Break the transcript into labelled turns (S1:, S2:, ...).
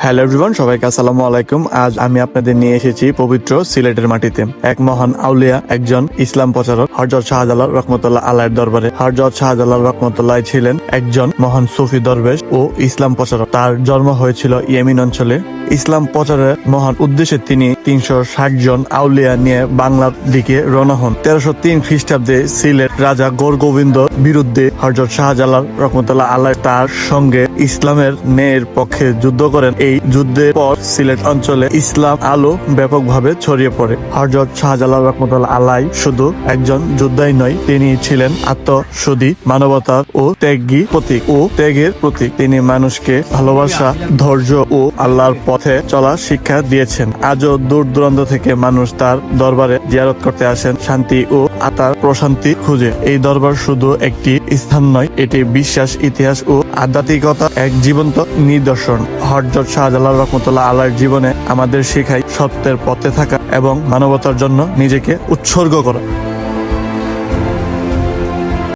S1: Hello everyone, সবাইকে আসসালামু আলাইকুম। আজ আমি আপনাদের নিয়ে এসেছি পবিত্র সিলেটের মাটিতে। এক মহান আউলিয়া, একজন ইসলাম প্রচারক হযরত শাহজালাল রহমতুল্লাহ আলাইহির দরবারে। হযরত শাহজালাল রহমতুল্লাহ ছিলেন একজন মহান সুফি দরবেশ ও ইসলাম প্রচারক। তার জন্ম হয়েছিল ইয়েমেন অঞ্চলে। ইসলাম প্রচারের মহান উদ্দেশ্যে তিনি 360 জন আউলিয়া নিয়ে বাংলার দিকে রওনা হন। 1303 খ্রিস্টাব্দে সিলেট রাজা গৌরগোবিন্দ বিরুদ্ধে হযরত শাহজালাল রহমতুল্লাহ আলাইহি তার সঙ্গে ইসলামের ন্যায়ের পক্ষে যুদ্ধ করেন। এই যুদ্ধের পর সিলেট অঞ্চলে ইসলাম আলো ব্যাপকভাবে ছড়িয়ে পড়ে। হযরত শাহজালাল রহমতুল্লাহ আলাইহি শুধু একজন যোদ্ধাই নয়, তিনি ছিলেন আত্মশুদ্ধি, মানবতার ও ত্যাগের প্রতীক। তিনি মানুষকে ভালোবাসা, ধৈর্য ও আল্লাহর পথে চলার শিক্ষা দিয়েছেন। আজও দূর দূরান্ত থেকে মানুষ তার দরবারে জিয়ারত করতে আসেন, শান্তি ও আত্মার প্রশান্তি খুঁজে। এই দরবার শুধু একটি স্থান নয়, এটি বিশ্বাস, ইতিহাস ও আধ্যাত্মিকতার এক জীবন্ত নিদর্শন। হযরত শাহজালাল রহমতুল্লাহ আলাইহির জীবনে আমাদের শেখায় সত্যের পথে থাকা এবং মানবতার জন্য নিজেকে উৎসর্গ করা।